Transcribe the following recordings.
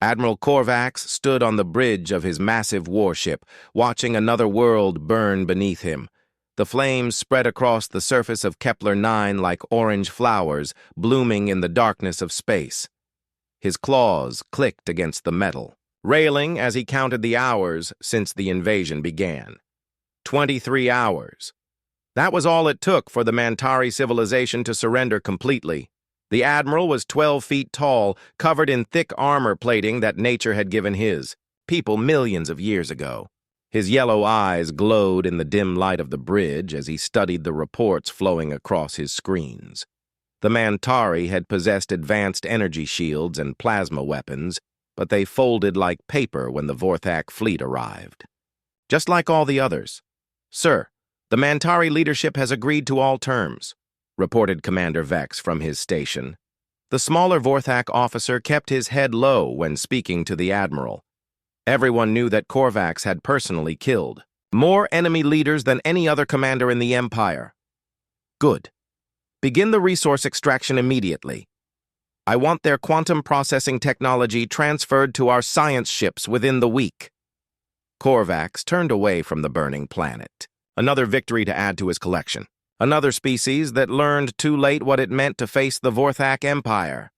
Admiral Korvax stood on the bridge of his massive warship, watching another world burn beneath him. The flames spread across the surface of Kepler-9 like orange flowers blooming in the darkness of space. His claws clicked against the metal, railing as he counted the hours since the invasion began. 23 hours. That was all it took for the Mantari civilization to surrender completely. The admiral was 12 feet tall, covered in thick armor plating that nature had given his people millions of years ago. His yellow eyes glowed in the dim light of the bridge as he studied the reports flowing across his screens. The Mantari had possessed advanced energy shields and plasma weapons, but they folded like paper when the Vorthak fleet arrived. Just like all the others. "Sir, the Mantari leadership has agreed to all terms," reported Commander Vex from his station. The smaller Vorthak officer kept his head low when speaking to the admiral. Everyone knew that Korvax had personally killed more enemy leaders than any other commander in the Empire. "Good. Begin the resource extraction immediately. I want their quantum processing technology transferred to our science ships within the week." Korvax turned away from the burning planet. Another victory to add to his collection. Another species that learned too late what it meant to face the Vorthak Empire.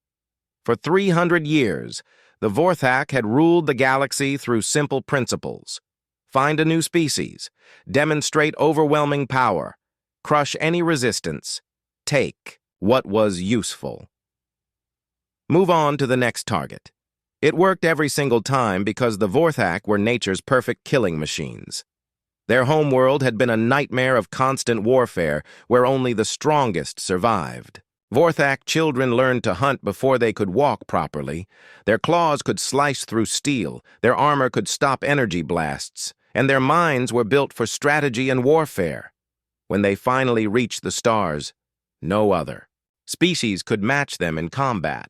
For 300 years, the Vorthak had ruled the galaxy through simple principles. Find a new species, demonstrate overwhelming power, crush any resistance, take what was useful. Move on to the next target. It worked every single time because the Vorthak were nature's perfect killing machines. Their homeworld had been a nightmare of constant warfare where only the strongest survived. Vorthak children learned to hunt before they could walk properly. Their claws could slice through steel, their armor could stop energy blasts, and their minds were built for strategy and warfare. When they finally reached the stars, no other species could match them in combat.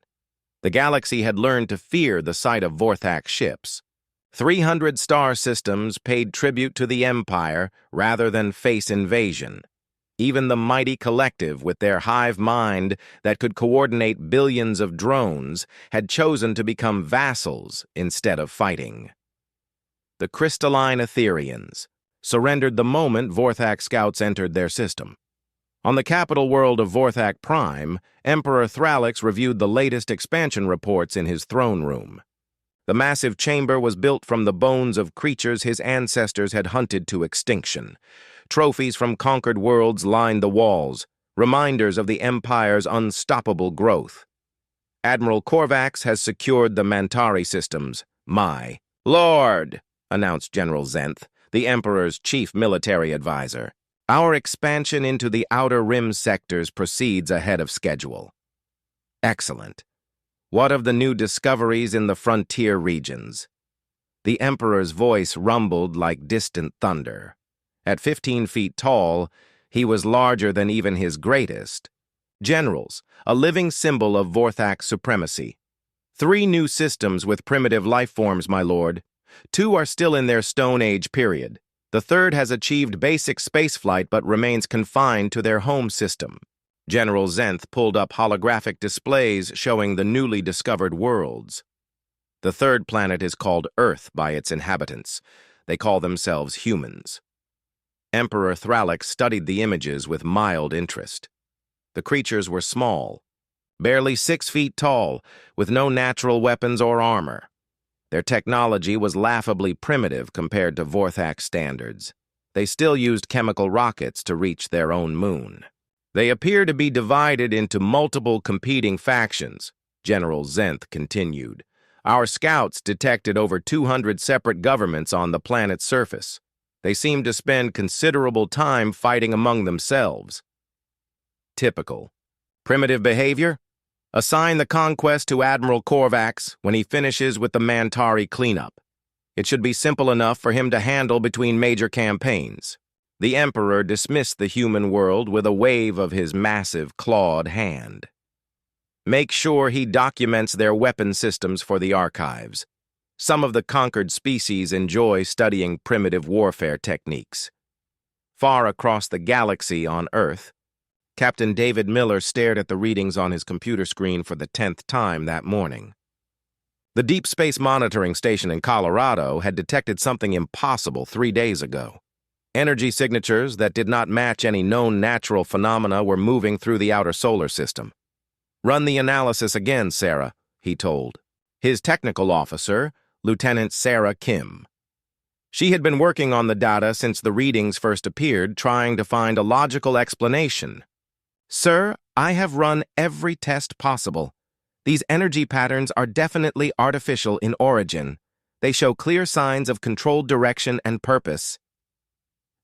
The galaxy had learned to fear the sight of Vorthak ships. 300 star systems paid tribute to the Empire rather than face invasion. Even the mighty collective, with their hive mind that could coordinate billions of drones, had chosen to become vassals instead of fighting. The crystalline Etherians surrendered the moment Vorthak scouts entered their system. On the capital world of Vorthak Prime, Emperor Thralix reviewed the latest expansion reports in his throne room. The massive chamber was built from the bones of creatures his ancestors had hunted to extinction. Trophies from conquered worlds lined the walls, reminders of the Empire's unstoppable growth. Admiral Korvax has secured the Mantari systems. "My Lord," announced General Zenth, the Emperor's chief military advisor. "Our expansion into the Outer Rim sectors proceeds ahead of schedule." "Excellent. What of the new discoveries in the frontier regions?" The Emperor's voice rumbled like distant thunder. At 15 feet tall, he was larger than even his greatest generals, a living symbol of Vorthak supremacy. 3 new systems with primitive life forms, my lord. 2 are still in their Stone Age period. The 3rd has achieved basic spaceflight but remains confined to their home system. General Zenth pulled up holographic displays showing the newly discovered worlds. The 3rd planet is called Earth by its inhabitants. They call themselves humans. Emperor Thralix studied the images with mild interest. The creatures were small, barely 6 feet tall, with no natural weapons or armor. Their technology was laughably primitive compared to Vorthak standards. They still used chemical rockets to reach their own moon. They appear to be divided into multiple competing factions, General Zenth continued. Our scouts detected over 200 separate governments on the planet's surface. They seem to spend considerable time fighting among themselves. Typical. Primitive behavior? Assign the conquest to Admiral Korvax when he finishes with the Mantari cleanup. It should be simple enough for him to handle between major campaigns. The Emperor dismissed the human world with a wave of his massive clawed hand. Make sure he documents their weapon systems for the archives. Some of the conquered species enjoy studying primitive warfare techniques. Far across the galaxy on Earth, Captain David Miller stared at the readings on his computer screen for the 10th time that morning. The Deep Space Monitoring Station in Colorado had detected something impossible 3 days ago. Energy signatures that did not match any known natural phenomena were moving through the outer solar system. "Run the analysis again, Sarah," he told. His technical officer, Lieutenant Sarah Kim. She had been working on the data since the readings first appeared, trying to find a logical explanation. "Sir, I have run every test possible. These energy patterns are definitely artificial in origin. They show clear signs of controlled direction and purpose."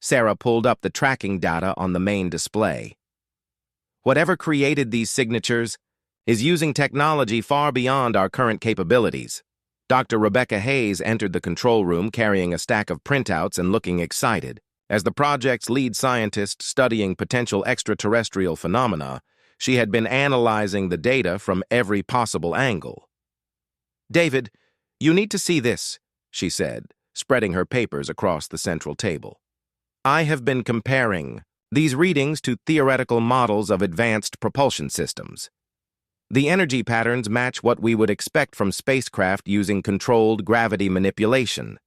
Sarah pulled up the tracking data on the main display. "Whatever created these signatures is using technology far beyond our current capabilities." Dr. Rebecca Hayes entered the control room carrying a stack of printouts and looking excited. As the project's lead scientist studying potential extraterrestrial phenomena, she had been analyzing the data from every possible angle. "David, you need to see this," she said, spreading her papers across the central table. "I have been comparing these readings to theoretical models of advanced propulsion systems. The energy patterns match what we would expect from spacecraft using controlled gravity manipulation."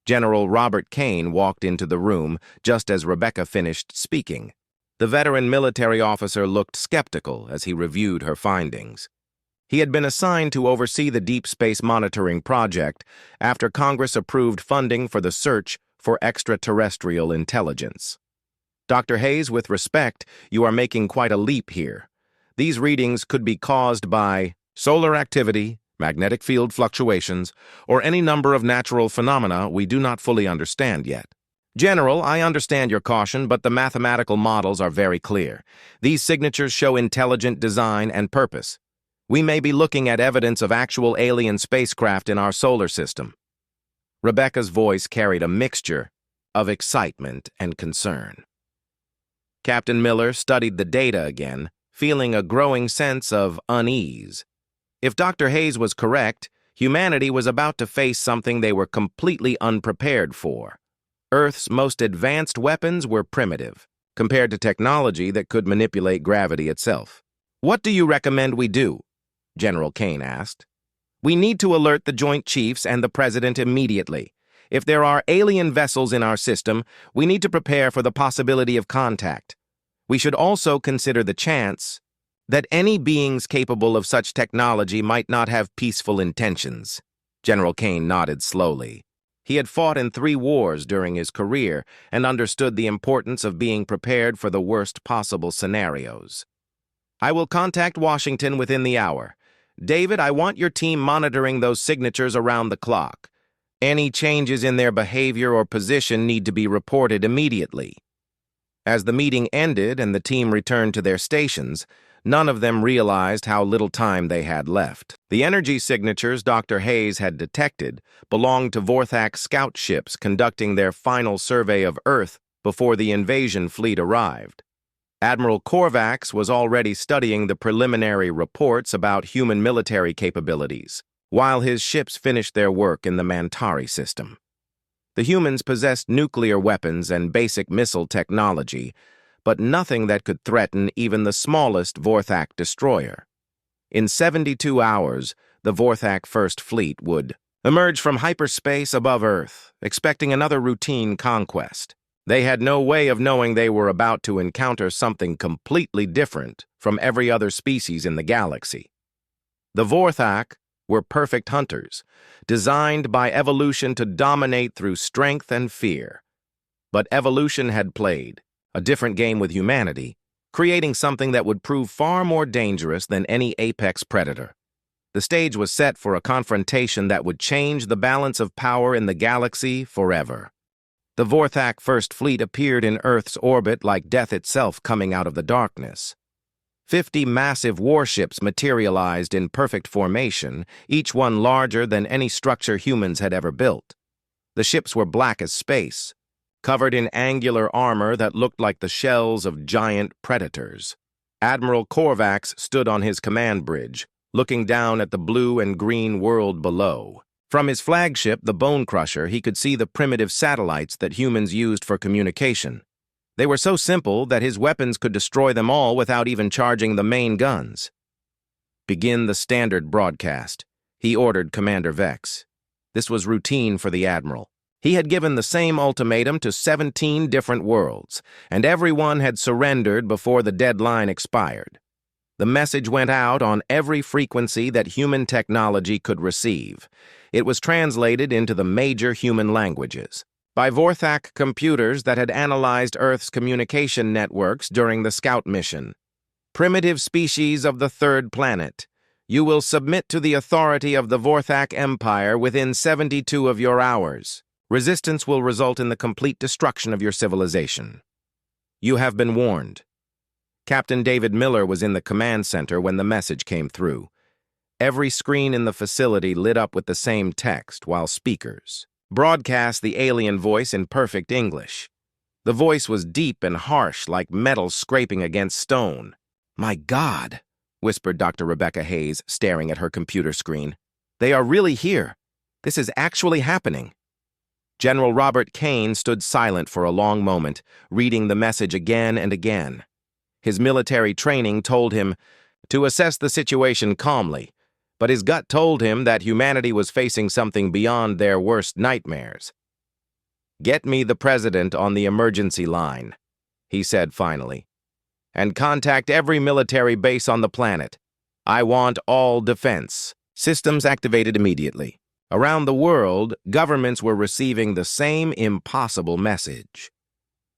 General Robert Kane walked into the room just as Rebecca finished speaking. The veteran military officer looked skeptical as he reviewed her findings. He had been assigned to oversee the Deep Space Monitoring Project after Congress approved funding for the search for extraterrestrial intelligence. "Dr. Hayes, with respect, you are making quite a leap here. These readings could be caused by solar activity, magnetic field fluctuations, or any number of natural phenomena we do not fully understand yet. General, I understand your caution, but the mathematical models are very clear. These signatures show intelligent design and purpose. We may be looking at evidence of actual alien spacecraft in our solar system." Rebecca's voice carried a mixture of excitement and concern. Captain Miller studied the data again, feeling a growing sense of unease. If Dr. Hayes was correct, humanity was about to face something they were completely unprepared for. Earth's most advanced weapons were primitive, compared to technology that could manipulate gravity itself. "What do you recommend we do?" General Kane asked. "We need to alert the Joint Chiefs and the President immediately. If there are alien vessels in our system, we need to prepare for the possibility of contact. We should also consider the chance that any beings capable of such technology might not have peaceful intentions." General Kane nodded slowly. He had fought in 3 wars during his career and understood the importance of being prepared for the worst possible scenarios. "I will contact Washington within the hour. David, I want your team monitoring those signatures around the clock. Any changes in their behavior or position need to be reported immediately." As the meeting ended and the team returned to their stations, none of them realized how little time they had left. The energy signatures Dr. Hayes had detected belonged to Vorthak scout ships conducting their final survey of Earth before the invasion fleet arrived. Admiral Korvax was already studying the preliminary reports about human military capabilities, while his ships finished their work in the Mantari system. The humans possessed nuclear weapons and basic missile technology, but nothing that could threaten even the smallest Vorthak destroyer. In 72 hours, the Vorthak First Fleet would emerge from hyperspace above Earth, expecting another routine conquest. They had no way of knowing they were about to encounter something completely different from every other species in the galaxy. The Vorthak were perfect hunters, designed by evolution to dominate through strength and fear. But evolution had played a different game with humanity, creating something that would prove far more dangerous than any apex predator. The stage was set for a confrontation that would change the balance of power in the galaxy forever. The Vorthak First Fleet appeared in Earth's orbit like death itself coming out of the darkness. 50 massive warships materialized in perfect formation, each one larger than any structure humans had ever built. The ships were black as space, covered in angular armor that looked like the shells of giant predators. Admiral Korvax stood on his command bridge, looking down at the blue and green world below. From his flagship, the Bone Crusher, he could see the primitive satellites that humans used for communication. They were so simple that his weapons could destroy them all without even charging the main guns. "Begin the standard broadcast," he ordered Commander Vex. This was routine for the Admiral. He had given the same ultimatum to 17 different worlds, and everyone had surrendered before the deadline expired. The message went out on every frequency that human technology could receive. It was translated into the major human languages by Vorthak computers that had analyzed Earth's communication networks during the Scout mission. Primitive species of the third planet, you will submit to the authority of the Vorthak Empire within 72 of your hours. Resistance will result in the complete destruction of your civilization. You have been warned. Captain David Miller was in the command center when the message came through. Every screen in the facility lit up with the same text, while speakers broadcast the alien voice in perfect English. The voice was deep and harsh, like metal scraping against stone. "My God," whispered Dr. Rebecca Hayes, staring at her computer screen. "They are really here. This is actually happening." General Robert Kane stood silent for a long moment, reading the message again and again. His military training told him to assess the situation calmly, but his gut told him that humanity was facing something beyond their worst nightmares. "Get me the President on the emergency line," he said finally, "and contact every military base on the planet. I want all defense." Systems activated immediately. Around the world, governments were receiving the same impossible message.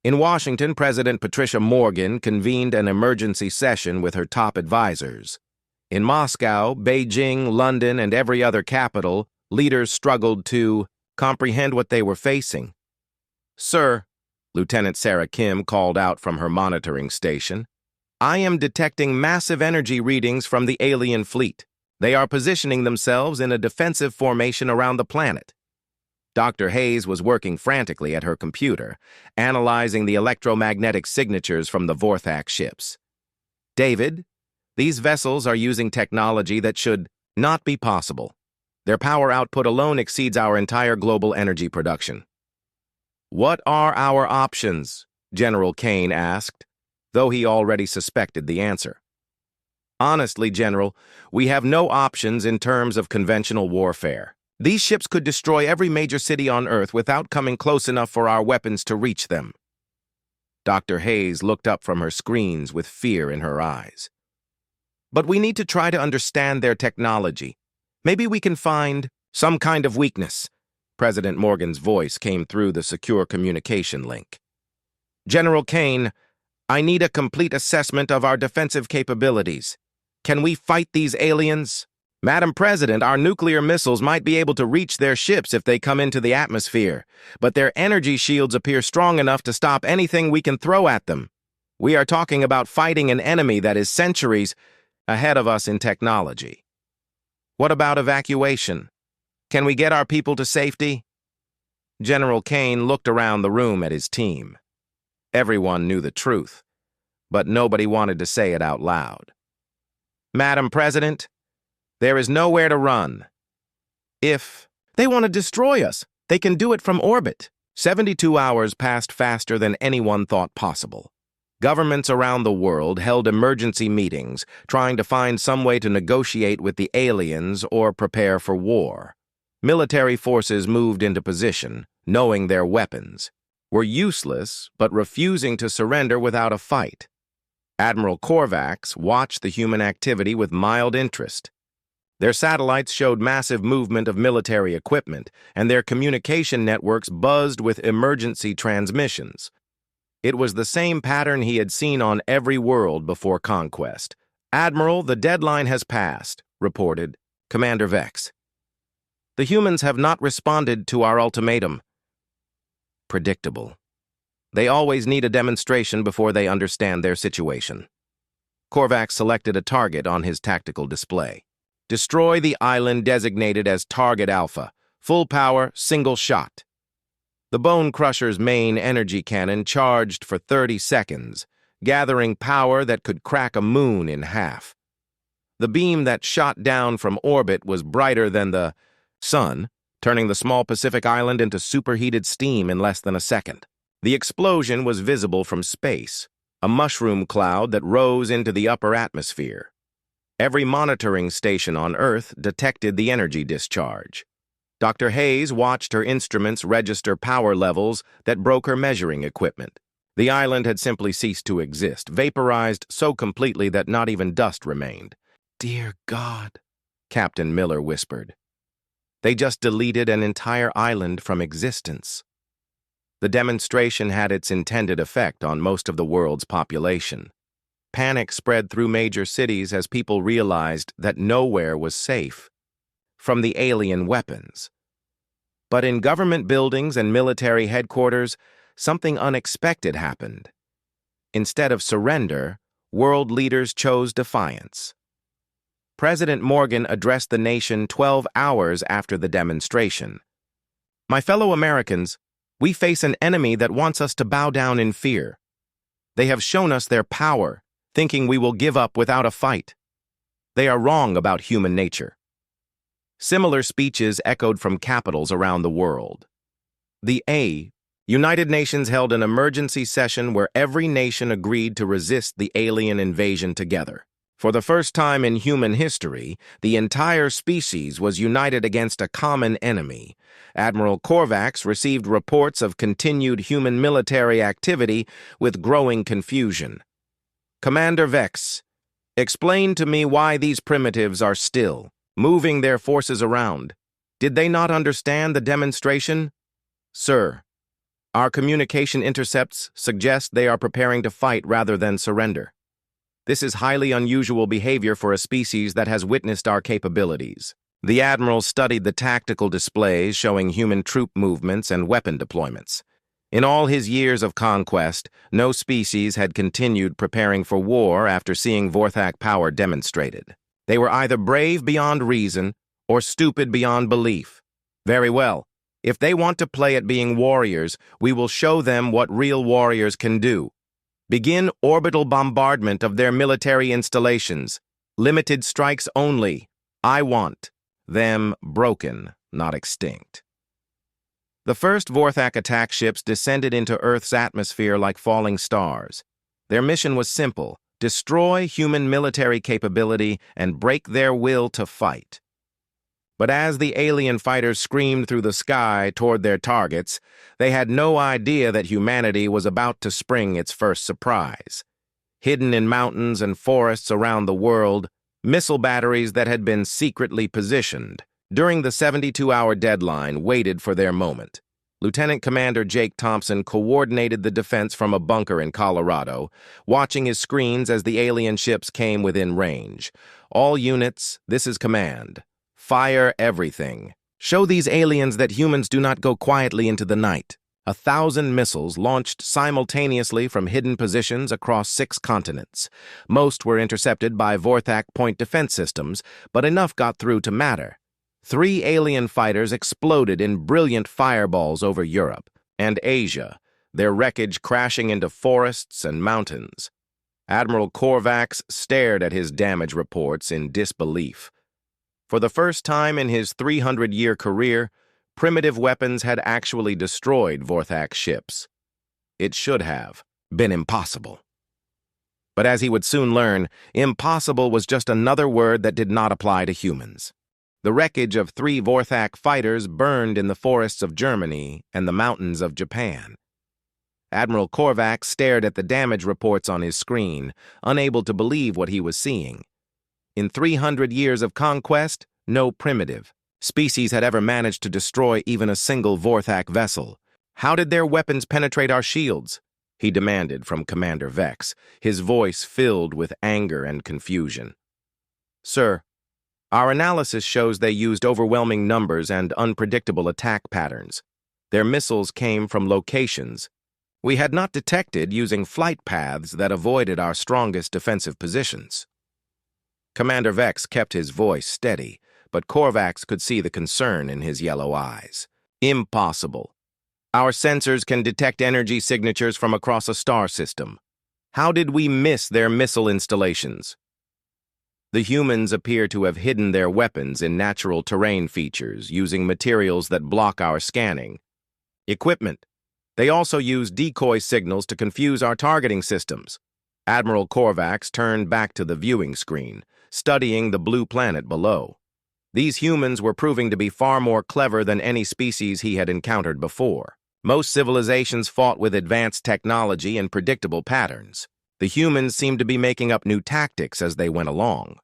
In Washington, President Patricia Morgan convened an emergency session with her top advisors. In Moscow, Beijing, London, and every other capital, leaders struggled to comprehend what they were facing. "Sir," Lieutenant Sarah Kim called out from her monitoring station, "I am detecting massive energy readings from the alien fleet. They are positioning themselves in a defensive formation around the planet." Dr. Hayes was working frantically at her computer, analyzing the electromagnetic signatures from the Vorthak ships. "David, these vessels are using technology that should not be possible. Their power output alone exceeds our entire global energy production." "What are our options?" General Kane asked, though he already suspected the answer. "Honestly, General, we have no options in terms of conventional warfare. These ships could destroy every major city on Earth without coming close enough for our weapons to reach them." Dr. Hayes looked up from her screens with fear in her eyes. "But we need to try to understand their technology. Maybe we can find some kind of weakness." President Morgan's voice came through the secure communication link. "General Kane, I need a complete assessment of our defensive capabilities. Can we fight these aliens?" "Madam President, our nuclear missiles might be able to reach their ships if they come into the atmosphere, but their energy shields appear strong enough to stop anything we can throw at them. We are talking about fighting an enemy that is centuries ahead of us in technology." "What about evacuation? Can we get our people to safety?" General Kane looked around the room at his team. Everyone knew the truth, but nobody wanted to say it out loud. "Madam President, there is nowhere to run. If they want to destroy us, they can do it from orbit." 72 hours passed faster than anyone thought possible. Governments around the world held emergency meetings, trying to find some way to negotiate with the aliens or prepare for war. Military forces moved into position, knowing their weapons were useless but refusing to surrender without a fight. Admiral Korvax watched the human activity with mild interest. Their satellites showed massive movement of military equipment, and their communication networks buzzed with emergency transmissions. It was the same pattern he had seen on every world before conquest. "Admiral, the deadline has passed," reported Commander Vex. "The humans have not responded to our ultimatum." Predictable. They always need a demonstration before they understand their situation. Korvax selected a target on his tactical display. "Destroy the island designated as Target Alpha. Full power, single shot." The Bone Crusher's main energy cannon charged for 30 seconds, gathering power that could crack a moon in half. The beam that shot down from orbit was brighter than the sun, turning the small Pacific island into superheated steam in less than a second. The explosion was visible from space, a mushroom cloud that rose into the upper atmosphere. Every monitoring station on Earth detected the energy discharge. Dr. Hayes watched her instruments register power levels that broke her measuring equipment. The island had simply ceased to exist, vaporized so completely that not even dust remained. "Dear God," Captain Miller whispered. "They just deleted an entire island from existence." The demonstration had its intended effect on most of the world's population. Panic spread through major cities as people realized that nowhere was safe from the alien weapons. But in government buildings and military headquarters, something unexpected happened. Instead of surrender, world leaders chose defiance. President Morgan addressed the nation 12 hours after the demonstration. "My fellow Americans, we face an enemy that wants us to bow down in fear. They have shown us their power, thinking we will give up without a fight. They are wrong about human nature." Similar speeches echoed from capitals around the world. The United Nations held an emergency session where every nation agreed to resist the alien invasion together. For the first time in human history, the entire species was united against a common enemy. Admiral Korvax received reports of continued human military activity with growing confusion. "Commander Vex, explain to me why these primitives are still moving their forces around. Did they not understand the demonstration?" "Sir, our communication intercepts suggest they are preparing to fight rather than surrender. This is highly unusual behavior for a species that has witnessed our capabilities." The Admiral studied the tactical displays showing human troop movements and weapon deployments. In all his years of conquest, no species had continued preparing for war after seeing Vorthak power demonstrated. They were either brave beyond reason or stupid beyond belief. "Very well. If they want to play at being warriors, we will show them what real warriors can do. Begin orbital bombardment of their military installations. Limited strikes only. I want them broken, not extinct." The first Vorthak attack ships descended into Earth's atmosphere like falling stars. Their mission was simple: destroy human military capability and break their will to fight. But as the alien fighters screamed through the sky toward their targets, they had no idea that humanity was about to spring its first surprise. Hidden in mountains and forests around the world, missile batteries that had been secretly positioned during the 72-hour deadline waited for their moment. Lieutenant Commander Jake Thompson coordinated the defense from a bunker in Colorado, watching his screens as the alien ships came within range. "All units, this is command. Fire everything. Show these aliens that humans do not go quietly into the night." 1,000 missiles launched simultaneously from hidden positions across 6 continents. Most were intercepted by Vorthak point defense systems, but enough got through to matter. 3 alien fighters exploded in brilliant fireballs over Europe and Asia, their wreckage crashing into forests and mountains. Admiral Korvax stared at his damage reports in disbelief. For the first time in his 300-year career, primitive weapons had actually destroyed Vorthak ships. It should have been impossible. But as he would soon learn, impossible was just another word that did not apply to humans. The wreckage of 3 Vorthak fighters burned in the forests of Germany and the mountains of Japan. Admiral Korvax stared at the damage reports on his screen, unable to believe what he was seeing. In 300 years of conquest, no primitive species had ever managed to destroy even a single Vorthak vessel. "How did their weapons penetrate our shields?" he demanded from Commander Vex, his voice filled with anger and confusion. "Sir, our analysis shows they used overwhelming numbers and unpredictable attack patterns. Their missiles came from locations we had not detected using flight paths that avoided our strongest defensive positions." Commander Vex kept his voice steady, but Korvax could see the concern in his yellow eyes. "Impossible. Our sensors can detect energy signatures from across a star system. How did we miss their missile installations?" The humans appear to have hidden their weapons in natural terrain features using materials that block our scanning. Equipment. They also use decoy signals to confuse our targeting systems. Admiral Korvax turned back to the viewing screen, studying the blue planet below. These humans were proving to be far more clever than any species he had encountered before. Most civilizations fought with advanced technology and predictable patterns. The humans seemed to be making up new tactics as they went along.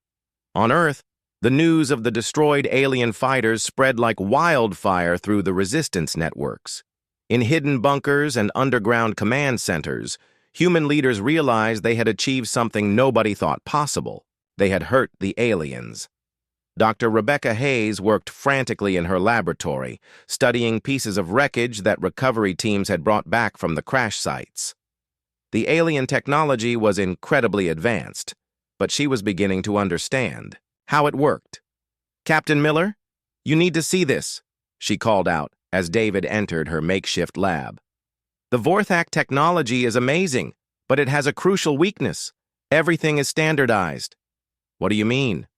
On Earth, the news of the destroyed alien fighters spread like wildfire through the resistance networks. In hidden bunkers and underground command centers, human leaders realized they had achieved something nobody thought possible. They had hurt the aliens. Dr. Rebecca Hayes worked frantically in her laboratory, studying pieces of wreckage that recovery teams had brought back from the crash sites. The alien technology was incredibly advanced, but she was beginning to understand how it worked. "Captain Miller, you need to see this," she called out as David entered her makeshift lab. "The Vorthak technology is amazing, but it has a crucial weakness. Everything is standardized." "What do you mean?"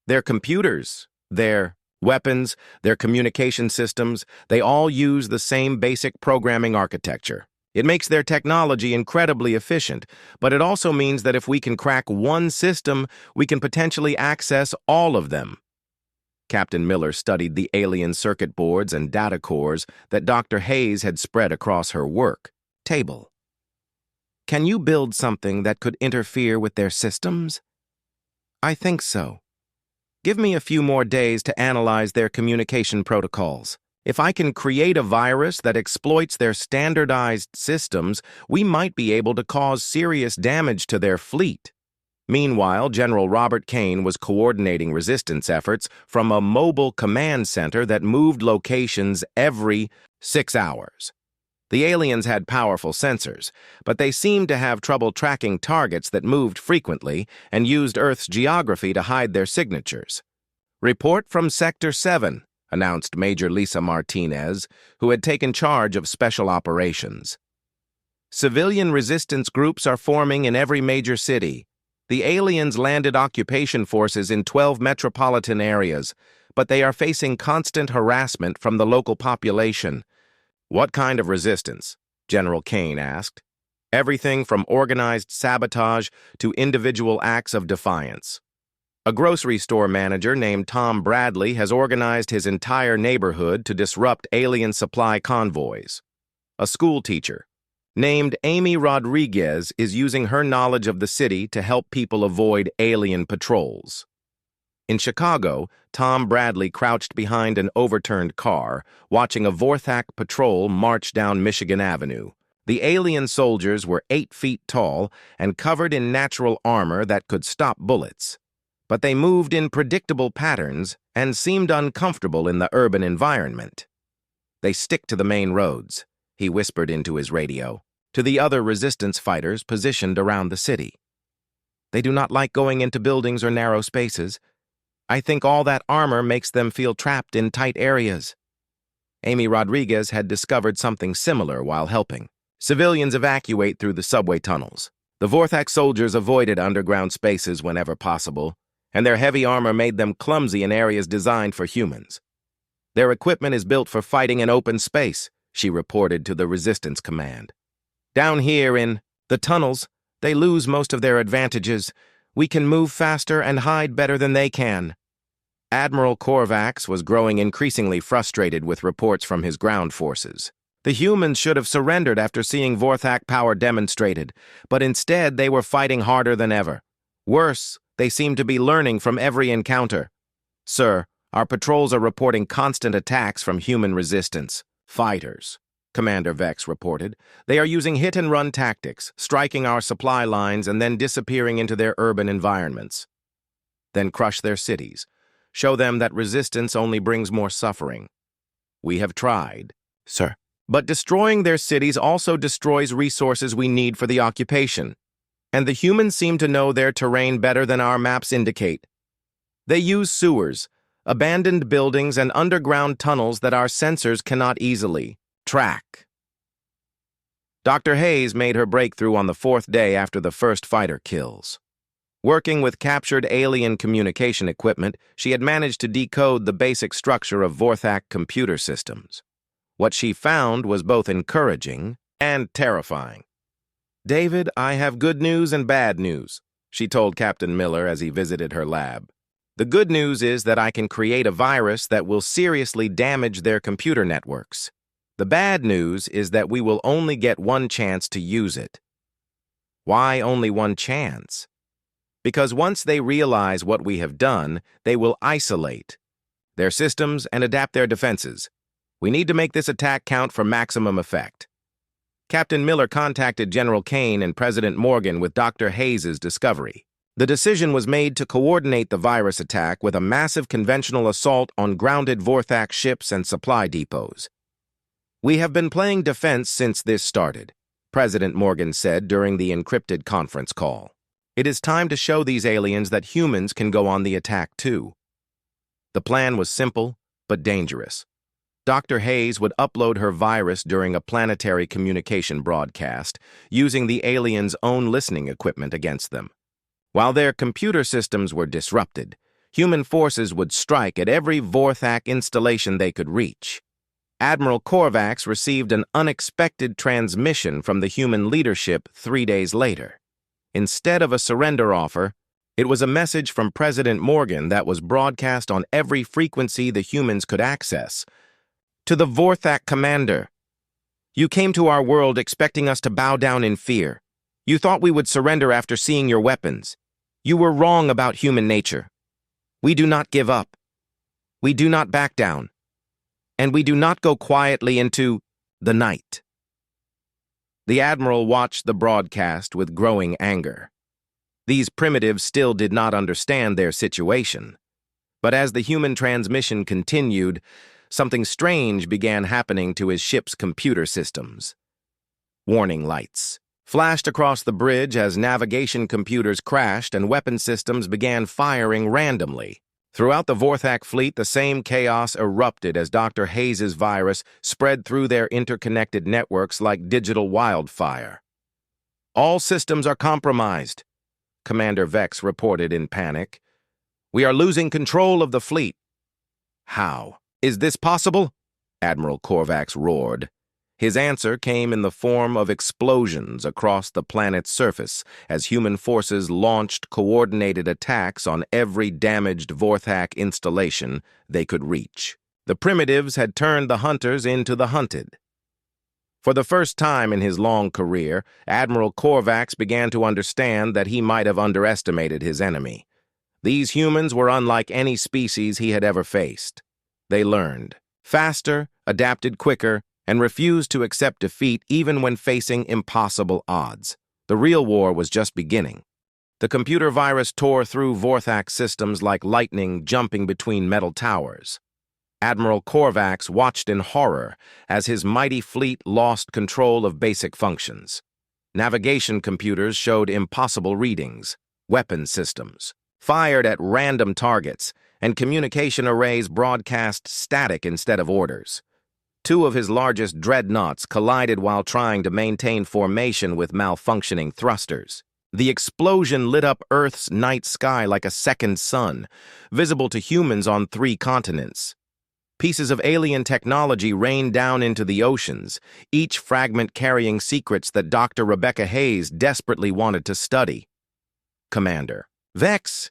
"Their computers, their weapons, their communication systems, they all use the same basic programming architecture. It makes their technology incredibly efficient, but it also means that if we can crack one system, we can potentially access all of them." Captain Miller studied the alien circuit boards and data cores that Dr. Hayes had spread across her work table. "Can you build something that could interfere with their systems?" "I think so. Give me a few more days to analyze their communication protocols. If I can create a virus that exploits their standardized systems, we might be able to cause serious damage to their fleet." Meanwhile, General Robert Kane was coordinating resistance efforts from a mobile command center that moved locations every 6 hours. The aliens had powerful sensors, but they seemed to have trouble tracking targets that moved frequently and used Earth's geography to hide their signatures. "Report from Sector 7, announced Major Lisa Martinez, who had taken charge of special operations. "Civilian resistance groups are forming in every major city. The aliens landed occupation forces in 12 metropolitan areas, but they are facing constant harassment from the local population." "What kind of resistance?" General Kane asked. "Everything from organized sabotage to individual acts of defiance. A grocery store manager named Tom Bradley has organized his entire neighborhood to disrupt alien supply convoys. A school teacher named Amy Rodriguez is using her knowledge of the city to help people avoid alien patrols." In Chicago, Tom Bradley crouched behind an overturned car, watching a Vorthak patrol march down Michigan Avenue. The alien soldiers were 8 feet tall and covered in natural armor that could stop bullets. But they moved in predictable patterns and seemed uncomfortable in the urban environment. "They stick to the main roads," he whispered into his radio, to the other resistance fighters positioned around the city. "They do not like going into buildings or narrow spaces. I think all that armor makes them feel trapped in tight areas." Amy Rodriguez had discovered something similar while helping civilians evacuate through the subway tunnels. The Vorthak soldiers avoided underground spaces whenever possible, and their heavy armor made them clumsy in areas designed for humans. "Their equipment is built for fighting in open space," she reported to the resistance command. "Down here in the tunnels, they lose most of their advantages. We can move faster and hide better than they can." Admiral Korvax was growing increasingly frustrated with reports from his ground forces. The humans should have surrendered after seeing Vorthak power demonstrated, but instead they were fighting harder than ever. Worse, they seemed to be learning from every encounter. "Sir, our patrols are reporting constant attacks from human resistance fighters," Commander Vex reported. "They are using hit-and-run tactics, striking our supply lines and then disappearing into their urban environments. Then crush their cities. Show them that resistance only brings more suffering." "We have tried, sir. But destroying their cities also destroys resources we need for the occupation. And the humans seem to know their terrain better than our maps indicate. They use sewers, abandoned buildings, and underground tunnels that our sensors cannot easily track." Dr. Hayes made her breakthrough on the 4th day after the first fighter kills. Working with captured alien communication equipment, she had managed to decode the basic structure of Vorthak computer systems. What she found was both encouraging and terrifying. "David, I have good news and bad news," she told Captain Miller as he visited her lab. "The good news is that I can create a virus that will seriously damage their computer networks. The bad news is that we will only get one chance to use it." Why only one chance? Because once they realize what we have done, they will isolate their systems and adapt their defenses. We need to make this attack count for maximum effect. Captain Miller contacted General Kane and President Morgan with Dr. Hayes' discovery. The decision was made to coordinate the virus attack with a massive conventional assault on grounded Vorthak ships and supply depots. "We have been playing defense since this started," President Morgan said during the encrypted conference call. "It is time to show these aliens that humans can go on the attack too." The plan was simple, but dangerous. Dr. Hayes would upload her virus during a planetary communication broadcast, using the aliens' own listening equipment against them. While their computer systems were disrupted, human forces would strike at every Vorthak installation they could reach. Admiral Korvax received an unexpected transmission from the human leadership 3 days later. Instead of a surrender offer, it was a message from President Morgan that was broadcast on every frequency the humans could access. "To the Vorthak commander, you came to our world expecting us to bow down in fear. You thought we would surrender after seeing your weapons. You were wrong about human nature. We do not give up. We do not back down. And we do not go quietly into the night." The Admiral watched the broadcast with growing anger. These primitives still did not understand their situation. But as the human transmission continued, something strange began happening to his ship's computer systems. Warning lights flashed across the bridge as navigation computers crashed and weapon systems began firing randomly. Throughout the Vorthak fleet, the same chaos erupted as Dr. Hayes' virus spread through their interconnected networks like digital wildfire. "All systems are compromised," Commander Vex reported in panic. "We are losing control of the fleet." "How? Is this possible?" Admiral Korvax roared. His answer came in the form of explosions across the planet's surface as human forces launched coordinated attacks on every damaged Vorthak installation they could reach. The primitives had turned the hunters into the hunted. For the first time in his long career, Admiral Korvax began to understand that he might have underestimated his enemy. These humans were unlike any species he had ever faced. They learned faster, adapted quicker, and refused to accept defeat even when facing impossible odds. The real war was just beginning. The computer virus tore through Vorthak systems like lightning jumping between metal towers. Admiral Korvax watched in horror as his mighty fleet lost control of basic functions. Navigation computers showed impossible readings, weapon systems fired at random targets, and communication arrays broadcast static instead of orders. 2 of his largest dreadnoughts collided while trying to maintain formation with malfunctioning thrusters. The explosion lit up Earth's night sky like a second sun, visible to humans on 3 continents. Pieces of alien technology rained down into the oceans, each fragment carrying secrets that Dr. Rebecca Hayes desperately wanted to study. "Commander, Vex,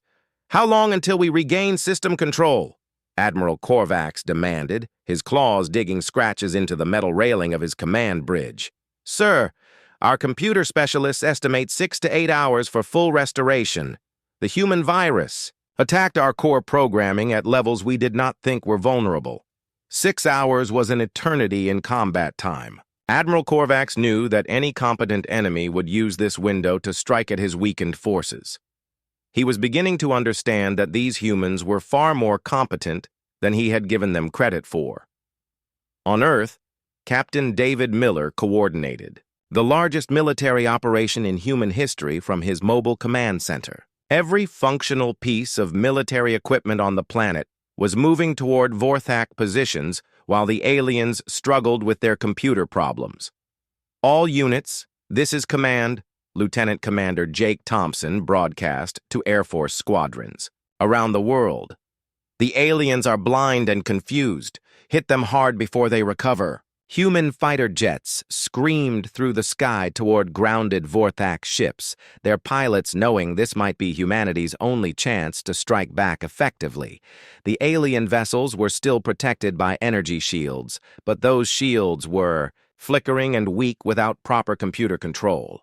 how long until we regain system control?" Admiral Korvax demanded, his claws digging scratches into the metal railing of his command bridge. "Sir, our computer specialists estimate 6 to 8 hours for full restoration. The human virus attacked our core programming at levels we did not think were vulnerable. 6 hours was an eternity in combat time." Admiral Korvax knew that any competent enemy would use this window to strike at his weakened forces. He was beginning to understand that these humans were far more competent than he had given them credit for. On Earth, Captain David Miller coordinated the largest military operation in human history from his mobile command center. Every functional piece of military equipment on the planet was moving toward Vorthak positions while the aliens struggled with their computer problems. "All units, this is command," Lieutenant Commander Jake Thompson broadcast to Air Force squadrons around the world. "The aliens are blind and confused. Hit them hard before they recover." Human fighter jets screamed through the sky toward grounded Vorthak ships, their pilots knowing this might be humanity's only chance to strike back effectively. The alien vessels were still protected by energy shields, but those shields were flickering and weak without proper computer control.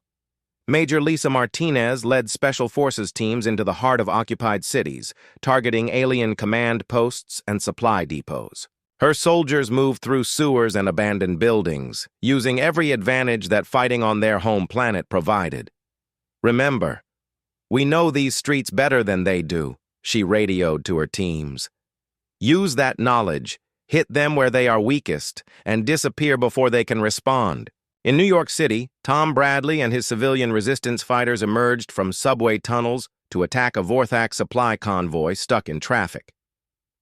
Major Lisa Martinez led Special Forces teams into the heart of occupied cities, targeting alien command posts and supply depots. Her soldiers moved through sewers and abandoned buildings, using every advantage that fighting on their home planet provided. "Remember, we know these streets better than they do," she radioed to her teams. "Use that knowledge, hit them where they are weakest, and disappear before they can respond." In New York City, Tom Bradley and his civilian resistance fighters emerged from subway tunnels to attack a Vorthak supply convoy stuck in traffic.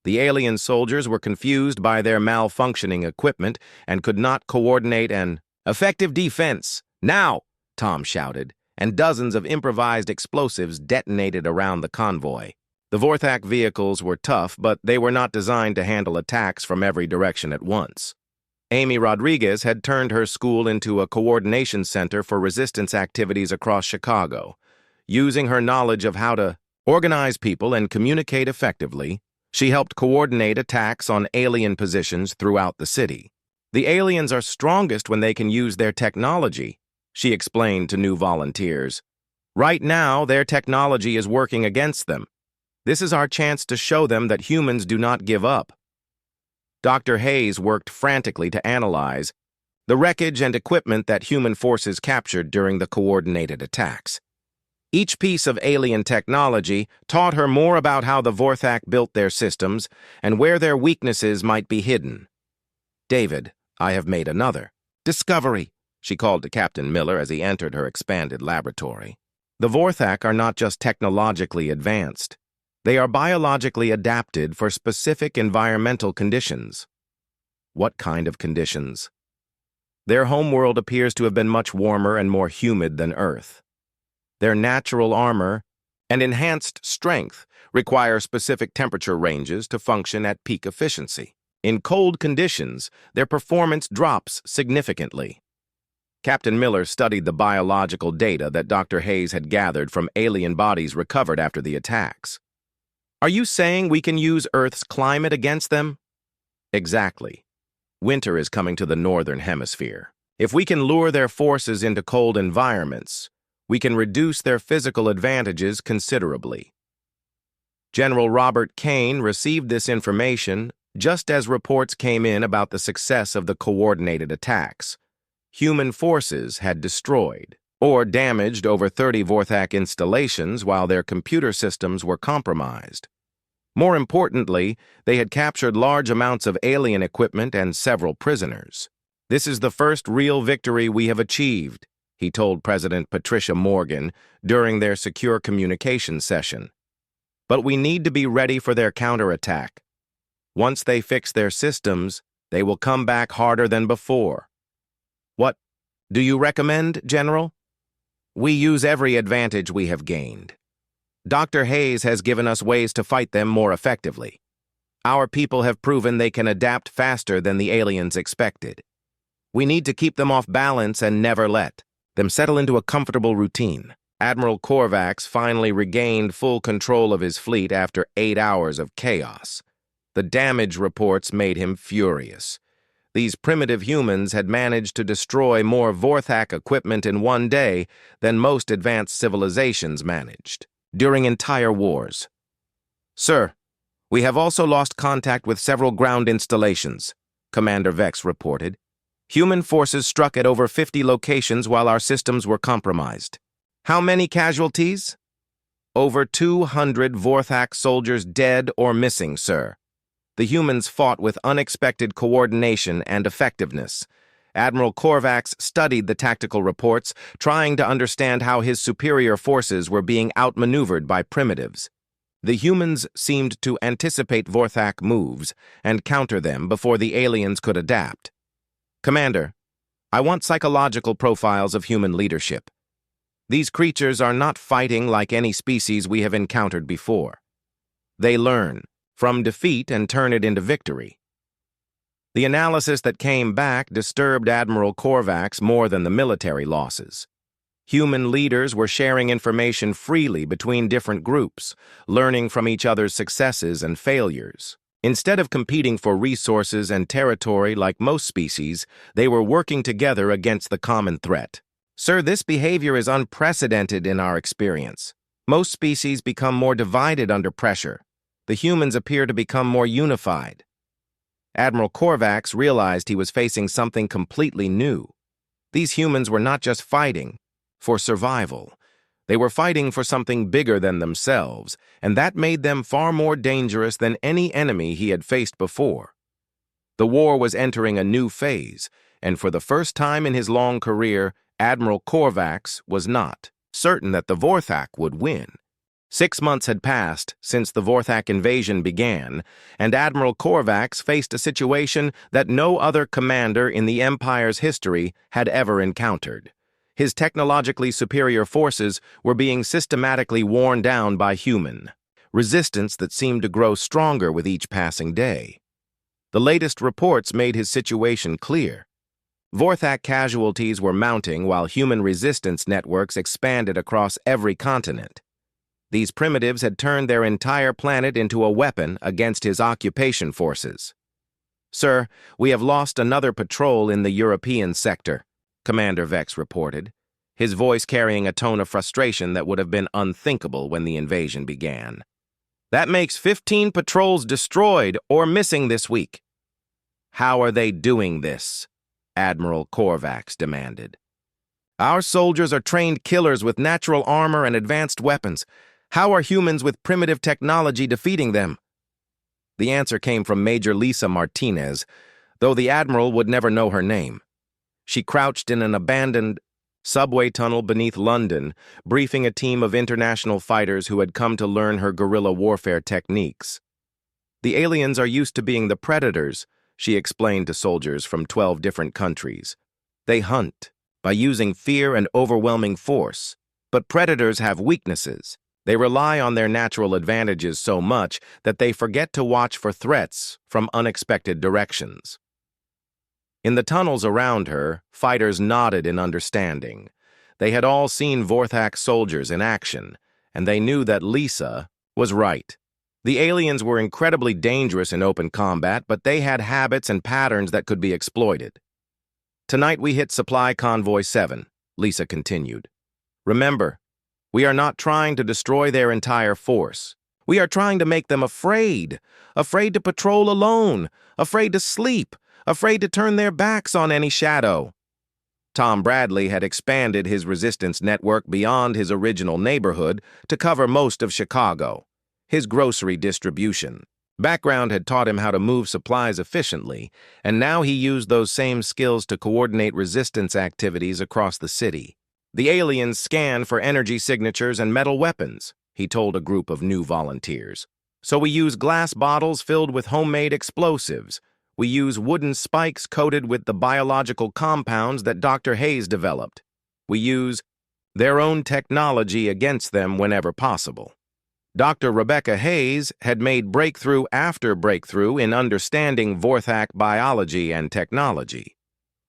The alien soldiers were confused by their malfunctioning equipment and could not coordinate an effective defense. "Now!" Tom shouted, and dozens of improvised explosives detonated around the convoy. The Vorthak vehicles were tough, but they were not designed to handle attacks from every direction at once. Amy Rodriguez had turned her school into a coordination center for resistance activities across Chicago. Using her knowledge of how to organize people and communicate effectively, she helped coordinate attacks on alien positions throughout the city. "The aliens are strongest when they can use their technology," she explained to new volunteers. "Right now, their technology is working against them. This is our chance to show them that humans do not give up." Dr. Hayes worked frantically to analyze the wreckage and equipment that human forces captured during the coordinated attacks. Each piece of alien technology taught her more about how the Vorthak built their systems and where their weaknesses might be hidden. "David, I have made another discovery," she called to Captain Miller as he entered her expanded laboratory. "The Vorthak are not just technologically advanced. They are biologically adapted for specific environmental conditions." "What kind of conditions?" "Their homeworld appears to have been much warmer and more humid than Earth. Their natural armor and enhanced strength require specific temperature ranges to function at peak efficiency. In cold conditions, their performance drops significantly." Captain Miller studied the biological data that Dr. Hayes had gathered from alien bodies recovered after the attacks. "Are you saying we can use Earth's climate against them?" "Exactly. Winter is coming to the northern hemisphere. If we can lure their forces into cold environments, we can reduce their physical advantages considerably." General Robert Kane received this information just as reports came in about the success of the coordinated attacks. Human forces had destroyed or damaged over 30 Vorthak installations while their computer systems were compromised. More importantly, they had captured large amounts of alien equipment and several prisoners. "This is the first real victory we have achieved," he told President Patricia Morgan during their secure communications session. "But we need to be ready for their counterattack. Once they fix their systems, they will come back harder than before." "What do you recommend, General?" "We use every advantage we have gained. Dr. Hayes has given us ways to fight them more effectively. Our people have proven they can adapt faster than the aliens expected. We need to keep them off balance and never let them settle into a comfortable routine." Admiral Korvax finally regained full control of his fleet after 8 hours of chaos. The damage reports made him furious. These primitive humans had managed to destroy more Vorthak equipment in one day than most advanced civilizations managed during entire wars. "Sir, we have also lost contact with several ground installations," Commander Vex reported. "Human forces struck at over 50 locations while our systems were compromised." "How many casualties?" "Over 200 Vorthak soldiers dead or missing, sir. The humans fought with unexpected coordination and effectiveness. Admiral Korvax studied the tactical reports, trying to understand how his superior forces were being outmaneuvered by primitives. The humans seemed to anticipate Vorthak moves and counter them before the aliens could adapt. Commander, I want psychological profiles of human leadership. These creatures are not fighting like any species we have encountered before. They learn from defeat and turn it into victory. The analysis that came back disturbed Admiral Korvax more than the military losses. Human leaders were sharing information freely between different groups, learning from each other's successes and failures. Instead of competing for resources and territory like most species, they were working together against the common threat. Sir, this behavior is unprecedented in our experience. Most species become more divided under pressure. The humans appear to become more unified. Admiral Korvax realized he was facing something completely new. These humans were not just fighting for survival. They were fighting for something bigger than themselves, and that made them far more dangerous than any enemy he had faced before. The war was entering a new phase, and for the first time in his long career, Admiral Korvax was not certain that the Vorthak would win. 6 months had passed since the Vorthak invasion began, and Admiral Korvax faced a situation that no other commander in the Empire's history had ever encountered. His technologically superior forces were being systematically worn down by human resistance that seemed to grow stronger with each passing day. The latest reports made his situation clear. Vorthak casualties were mounting while human resistance networks expanded across every continent. These primitives had turned their entire planet into a weapon against his occupation forces. "Sir, we have lost another patrol in the European sector," Commander Vex reported, his voice carrying a tone of frustration that would have been unthinkable when the invasion began. "That makes 15 patrols destroyed or missing this week." "How are they doing this?" Admiral Korvax demanded. "Our soldiers are trained killers with natural armor and advanced weapons. How are humans with primitive technology defeating them?" The answer came from Major Lisa Martinez, though the Admiral would never know her name. She crouched in an abandoned subway tunnel beneath London, briefing a team of international fighters who had come to learn her guerrilla warfare techniques. "The aliens are used to being the predators," she explained to soldiers from 12 different countries. "They hunt by using fear and overwhelming force. But predators have weaknesses. They rely on their natural advantages so much that they forget to watch for threats from unexpected directions." In the tunnels around her, fighters nodded in understanding. They had all seen Vorthak soldiers in action, and they knew that Lisa was right. The aliens were incredibly dangerous in open combat, but they had habits and patterns that could be exploited. "Tonight we hit Supply Convoy 7, Lisa continued. "Remember, we are not trying to destroy their entire force. We are trying to make them afraid to patrol alone, afraid to sleep, afraid to turn their backs on any shadow." Tom Bradley had expanded his resistance network beyond his original neighborhood to cover most of Chicago. His grocery distribution background had taught him how to move supplies efficiently, and now he used those same skills to coordinate resistance activities across the city. "The aliens scan for energy signatures and metal weapons," he told a group of new volunteers. "So we use glass bottles filled with homemade explosives. We use wooden spikes coated with the biological compounds that Dr. Hayes developed. We use their own technology against them whenever possible." Dr. Rebecca Hayes had made breakthrough after breakthrough in understanding Vorthak biology and technology.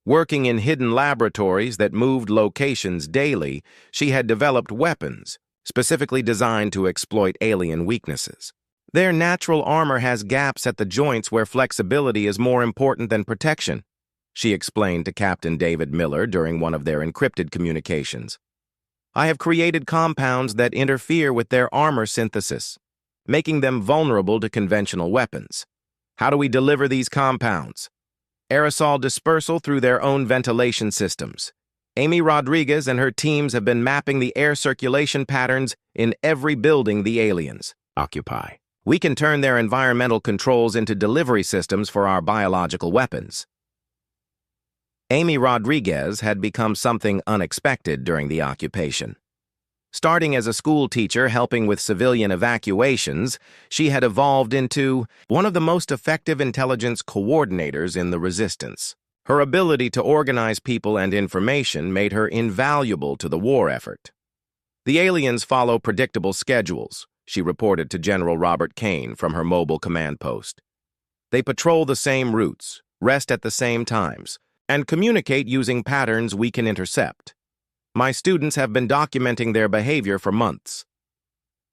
Working in hidden laboratories that moved locations daily, she had developed weapons specifically designed to exploit alien weaknesses. "Their natural armor has gaps at the joints where flexibility is more important than protection," she explained to Captain David Miller during one of their encrypted communications. "I have created compounds that interfere with their armor synthesis, making them vulnerable to conventional weapons. How do we deliver these compounds? Aerosol dispersal through their own ventilation systems. Amy Rodriguez and her teams have been mapping the air circulation patterns in every building the aliens occupy. We can turn their environmental controls into delivery systems for our biological weapons." Amy Rodriguez had become something unexpected during the occupation. Starting as a school teacher helping with civilian evacuations, she had evolved into one of the most effective intelligence coordinators in the resistance. Her ability to organize people and information made her invaluable to the war effort. "The aliens follow predictable schedules," she reported to General Robert Kane from her mobile command post. "They patrol the same routes, rest at the same times, and communicate using patterns we can intercept. My students have been documenting their behavior for months.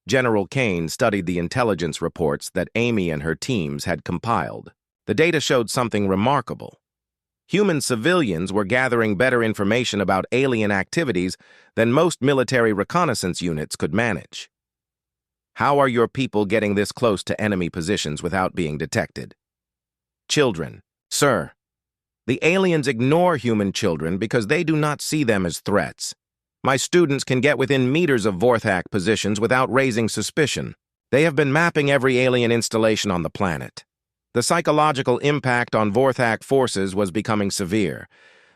General Kane studied the intelligence reports that Amy and her teams had compiled. The data showed something remarkable. Human civilians were gathering better information about alien activities than most military reconnaissance units could manage. How are your people getting this close to enemy positions without being detected? Children. Sir, the aliens ignore human children because they do not see them as threats. My students can get within meters of Vorthak positions without raising suspicion. They have been mapping every alien installation on the planet. The psychological impact on Vorthak forces was becoming severe.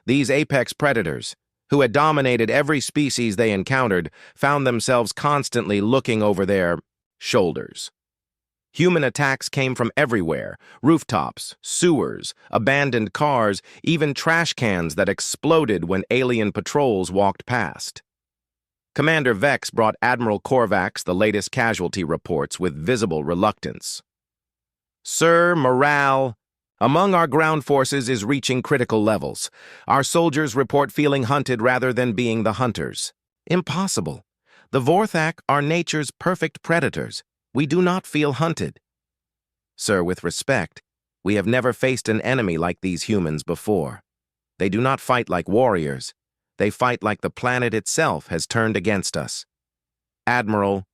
These apex predators, who had dominated every species they encountered, found themselves constantly looking over their shoulders. Human attacks came from everywhere: rooftops, sewers, abandoned cars, even trash cans that exploded when alien patrols walked past. Commander Vex brought Admiral Korvax the latest casualty reports with visible reluctance. Sir, morale among our ground forces is reaching critical levels. Our soldiers report feeling hunted rather than being the hunters. Impossible. The Vorthak are nature's perfect predators. We do not feel hunted. Sir, with respect, we have never faced an enemy like these humans before. They do not fight like warriors. They fight like the planet itself has turned against us. Admiral,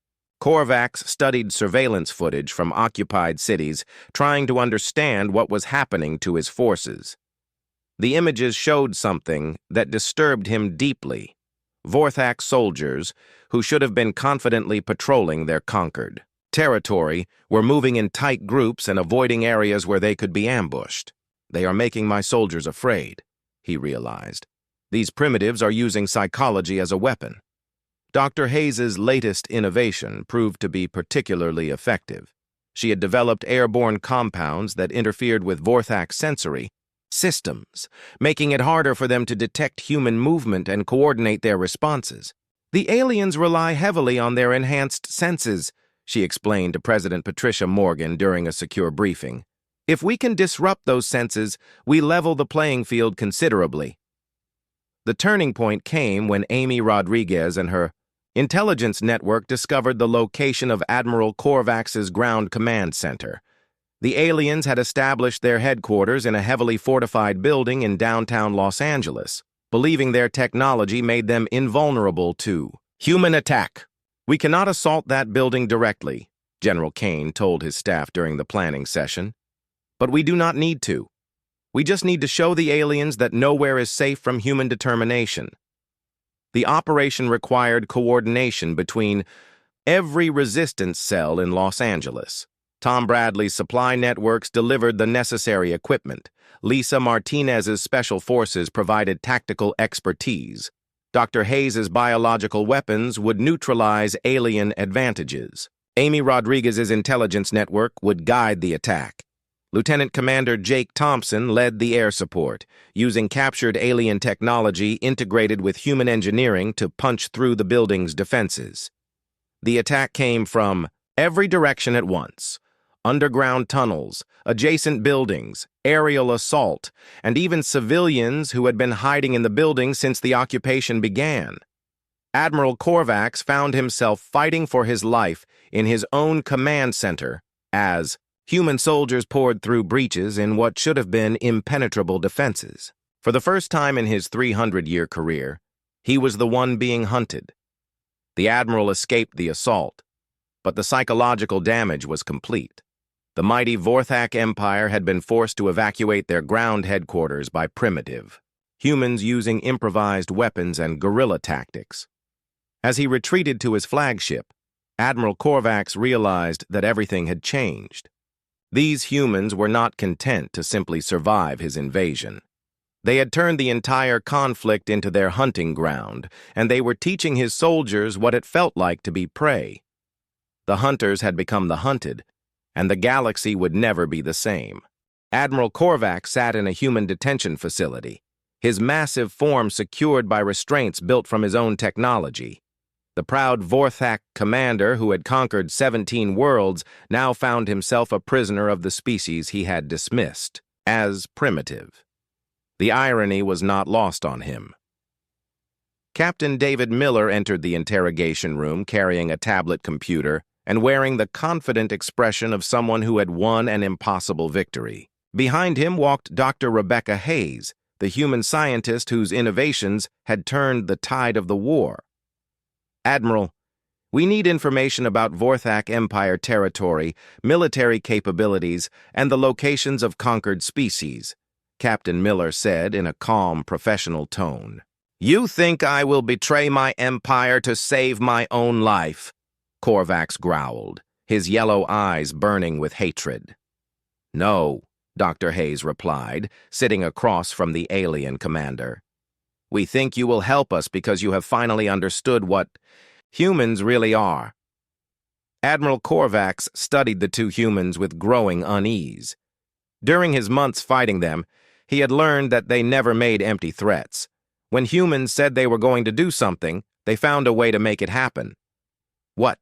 Korvax studied surveillance footage from occupied cities, trying to understand what was happening to his forces. The images showed something that disturbed him deeply: Vorthak soldiers, who should have been confidently patrolling their conquered territory, were moving in tight groups and avoiding areas where they could be ambushed. They are making my soldiers afraid, he realized. These primitives are using psychology as a weapon. Dr. Hayes's latest innovation proved to be particularly effective. She had developed airborne compounds that interfered with Vorthak sensory systems, making it harder for them to detect human movement and coordinate their responses. The aliens rely heavily on their enhanced senses, she explained to President Patricia Morgan during a secure briefing. If we can disrupt those senses, we level the playing field considerably. The turning point came when Amy Rodriguez and her intelligence network discovered the location of Admiral Korvax's ground command center. The aliens had established their headquarters in a heavily fortified building in downtown Los Angeles, believing their technology made them invulnerable to human attack. We cannot assault that building directly, General Kane told his staff during the planning session. But we do not need to. We just need to show the aliens that nowhere is safe from human determination. The operation required coordination between every resistance cell in Los Angeles. Tom Bradley's supply networks delivered the necessary equipment. Lisa Martinez's special forces provided tactical expertise. Dr. Hayes's biological weapons would neutralize alien advantages. Amy Rodriguez's intelligence network would guide the attack. Lieutenant Commander Jake Thompson led the air support, using captured alien technology integrated with human engineering to punch through the building's defenses. The attack came from every direction at once: underground tunnels, adjacent buildings, aerial assault, and even civilians who had been hiding in the building since the occupation began. Admiral Korvax found himself fighting for his life in his own command center as human soldiers poured through breaches in what should have been impenetrable defenses. For the first time in his 300-year career, he was the one being hunted. The Admiral escaped the assault, but the psychological damage was complete. The mighty Vorthak Empire had been forced to evacuate their ground headquarters by primitive humans using improvised weapons and guerrilla tactics. As he retreated to his flagship, Admiral Korvax realized that everything had changed. These humans were not content to simply survive his invasion. They had turned the entire conflict into their hunting ground, and they were teaching his soldiers what it felt like to be prey. The hunters had become the hunted, and the galaxy would never be the same. Admiral Korvax sat in a human detention facility, his massive form secured by restraints built from his own technology. The proud Vorthak commander who had conquered 17 worlds now found himself a prisoner of the species he had dismissed. as primitive. The irony was not lost on him. Captain David Miller entered the interrogation room carrying a tablet computer and wearing the confident expression of someone who had won an impossible victory. Behind him walked Dr. Rebecca Hayes, the human scientist whose innovations had turned the tide of the war. "Admiral, we need information about Vorthak Empire territory, military capabilities, and the locations of conquered species," Captain Miller said in a calm, professional tone. "You think I will betray my empire to save my own life?" Korvax growled, his yellow eyes burning with hatred. "No," Dr. Hayes replied, sitting across from the alien commander. "We think you will help us because you have finally understood what humans really are." Admiral Korvax studied the two humans with growing unease. During his months fighting them, he had learned that they never made empty threats. When humans said they were going to do something, they found a way to make it happen. "What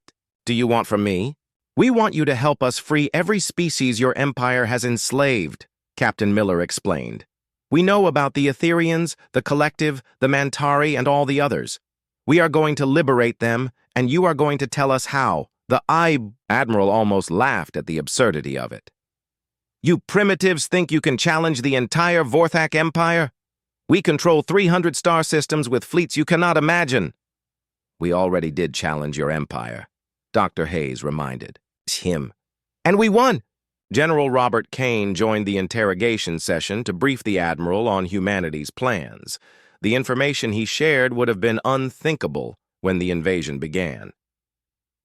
do you want from me?" "We want you to help us free every species your empire has enslaved," Captain Miller explained. "We know about the Etherians, the Collective, the Mantari, and all the others. We are going to liberate them, and you are going to tell us how." Admiral almost laughed at the absurdity of it. "You primitives think you can challenge the entire Vorthak Empire? We control 300 star systems with fleets you cannot imagine." "We already did challenge your empire," Dr. Hayes reminded him. "And we won!" General Robert Kane joined the interrogation session to brief the Admiral on humanity's plans. The information he shared would have been unthinkable when the invasion began.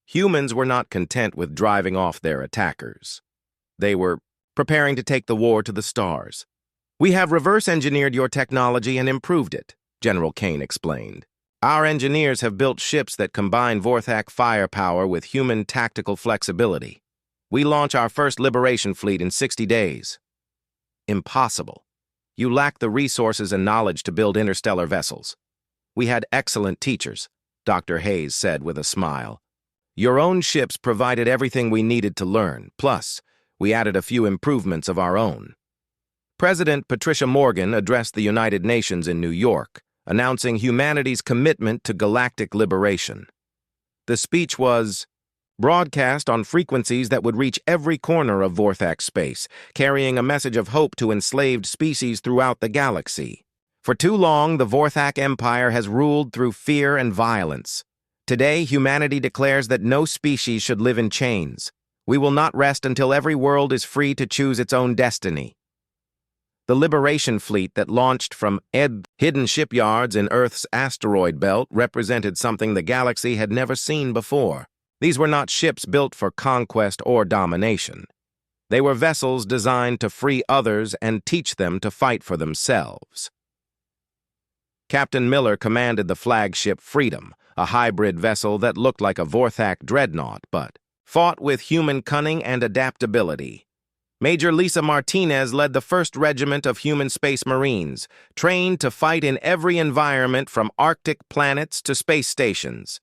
Humans were not content with driving off their attackers. They were preparing to take the war to the stars. "We have reverse-engineered your technology and improved it," General Kane explained. "Our engineers have built ships that combine Vorthak firepower with human tactical flexibility. We launch our first liberation fleet in 60 days. "Impossible. You lack the resources and knowledge to build interstellar vessels." "We had excellent teachers," Dr. Hayes said with a smile. "Your own ships provided everything we needed to learn, plus we added a few improvements of our own." President Patricia Morgan addressed the United Nations in New York, announcing humanity's commitment to galactic liberation. The speech was broadcast on frequencies that would reach every corner of Vorthak space, carrying a message of hope to enslaved species throughout the galaxy. For too long, the Vorthak Empire has ruled through fear and violence. Today, humanity declares that no species should live in chains. We will not rest until every world is free to choose its own destiny. The Liberation Fleet that launched from hidden shipyards in Earth's asteroid belt represented something the galaxy had never seen before. These were not ships built for conquest or domination. They were vessels designed to free others and teach them to fight for themselves. Captain Miller commanded the flagship Freedom, a hybrid vessel that looked like a Vorthak dreadnought but fought with human cunning and adaptability. Major Lisa Martinez led the 1st Regiment of Human Space Marines, trained to fight in every environment from Arctic planets to space stations.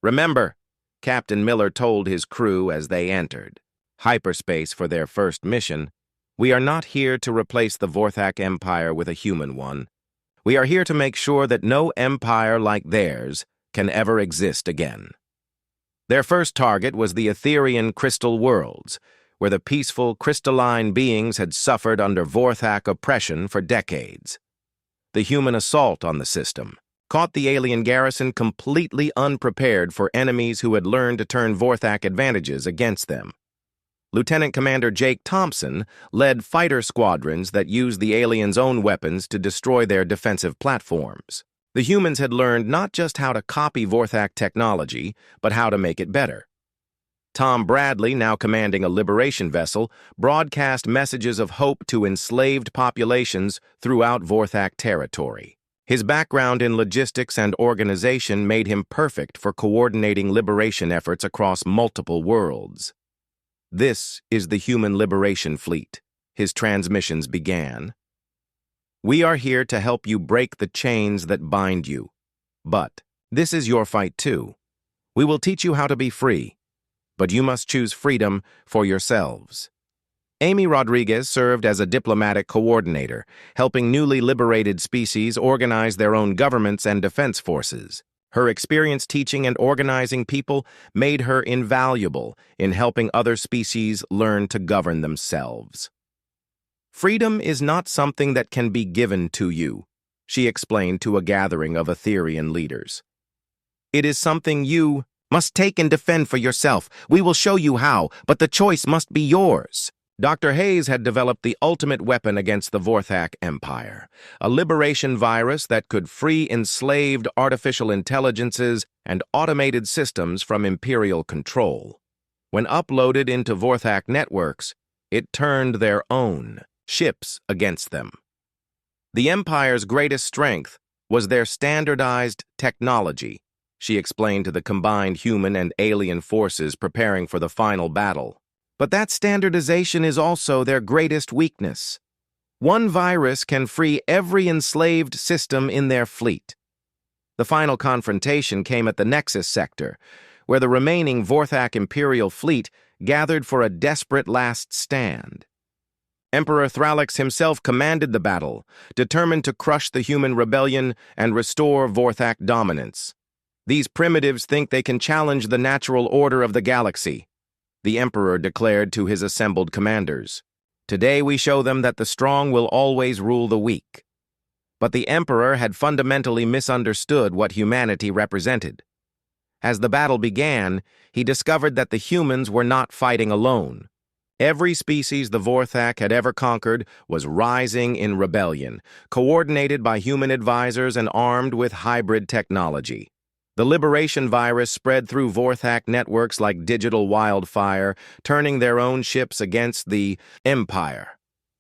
"Remember," Captain Miller told his crew as they entered hyperspace for their first mission, "we are not here to replace the Vorthak Empire with a human one. We are here to make sure that no empire like theirs can ever exist again." Their first target was the Etherian crystal worlds, where the peaceful, crystalline beings had suffered under Vorthak oppression for decades. The human assault on the system caught the alien garrison completely unprepared for enemies who had learned to turn Vorthak advantages against them. Lieutenant Commander Jake Thompson led fighter squadrons that used the aliens' own weapons to destroy their defensive platforms. The humans had learned not just how to copy Vorthak technology, but how to make it better. Tom Bradley, now commanding a liberation vessel, broadcast messages of hope to enslaved populations throughout Vorthak territory. His background in logistics and organization made him perfect for coordinating liberation efforts across multiple worlds. "This is the Human Liberation Fleet," his transmissions began. "We are here to help you break the chains that bind you. But this is your fight too. We will teach you how to be free. But you must choose freedom for yourselves." Amy Rodriguez served as a diplomatic coordinator, helping newly liberated species organize their own governments and defense forces. Her experience teaching and organizing people made her invaluable in helping other species learn to govern themselves. Freedom is not something that can be given to you, she explained to a gathering of Etherian leaders. It is something you must take and defend for yourself. We will show you how, but the choice must be yours. Dr. Hayes had developed the ultimate weapon against the Vorthak Empire, a liberation virus that could free enslaved artificial intelligences and automated systems from Imperial control. When uploaded into Vorthak networks, it turned their own ships against them. The Empire's greatest strength was their standardized technology, she explained to the combined human and alien forces preparing for the final battle. But that standardization is also their greatest weakness. One virus can free every enslaved system in their fleet. The final confrontation came at the Nexus sector, where the remaining Vorthak Imperial fleet gathered for a desperate last stand. Emperor Thralix himself commanded the battle, determined to crush the human rebellion and restore Vorthak dominance. These primitives think they can challenge the natural order of the galaxy, the Emperor declared to his assembled commanders. Today we show them that the strong will always rule the weak. But the Emperor had fundamentally misunderstood what humanity represented. As the battle began, he discovered that the humans were not fighting alone. Every species the Vorthak had ever conquered was rising in rebellion, coordinated by human advisors and armed with hybrid technology. The liberation virus spread through Vorthak networks like digital wildfire, turning their own ships against the Empire.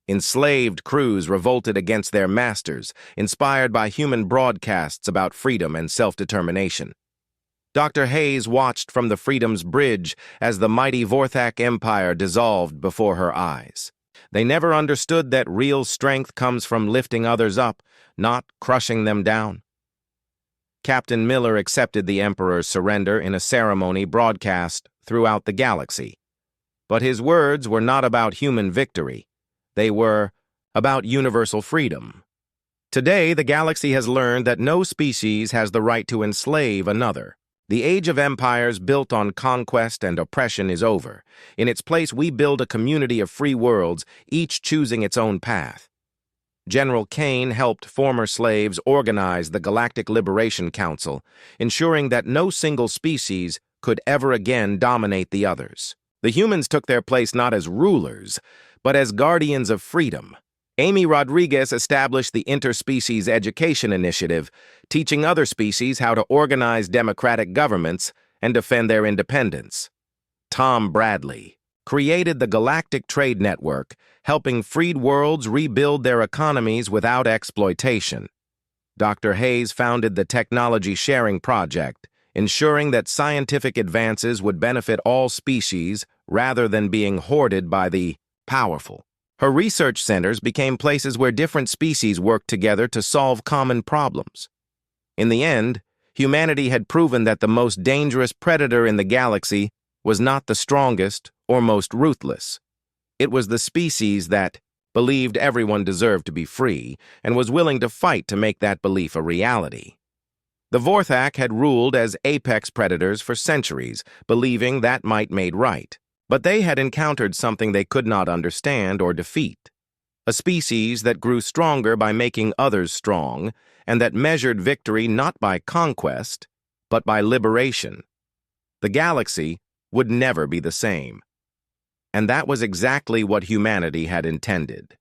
Enslaved crews revolted against their masters, inspired by human broadcasts about freedom and self-determination. Dr. Hayes watched from the Freedom's Bridge as the mighty Vorthak Empire dissolved before her eyes. They never understood that real strength comes from lifting others up, not crushing them down. Captain Miller accepted the Emperor's surrender in a ceremony broadcast throughout the galaxy. But his words were not about human victory. They were about universal freedom. Today, the galaxy has learned that no species has the right to enslave another. The age of empires built on conquest and oppression is over. In its place, we build a community of free worlds, each choosing its own path. General Kane helped former slaves organize the Galactic Liberation Council, ensuring that no single species could ever again dominate the others. The humans took their place not as rulers, but as guardians of freedom. Amy Rodriguez established the Interspecies Education Initiative, teaching other species how to organize democratic governments and defend their independence. Tom Bradley created the Galactic Trade Network, helping freed worlds rebuild their economies without exploitation. Dr. Hayes founded the Technology Sharing Project, ensuring that scientific advances would benefit all species rather than being hoarded by the powerful. Her research centers became places where different species worked together to solve common problems. In the end, humanity had proven that the most dangerous predator in the galaxy was not the strongest or most ruthless. It was the species that believed everyone deserved to be free and was willing to fight to make that belief a reality. The Vorthak had ruled as apex predators for centuries, believing that might made right. But they had encountered something they could not understand or defeat. A species that grew stronger by making others strong, and that measured victory not by conquest, but by liberation. The galaxy would never be the same. And that was exactly what humanity had intended.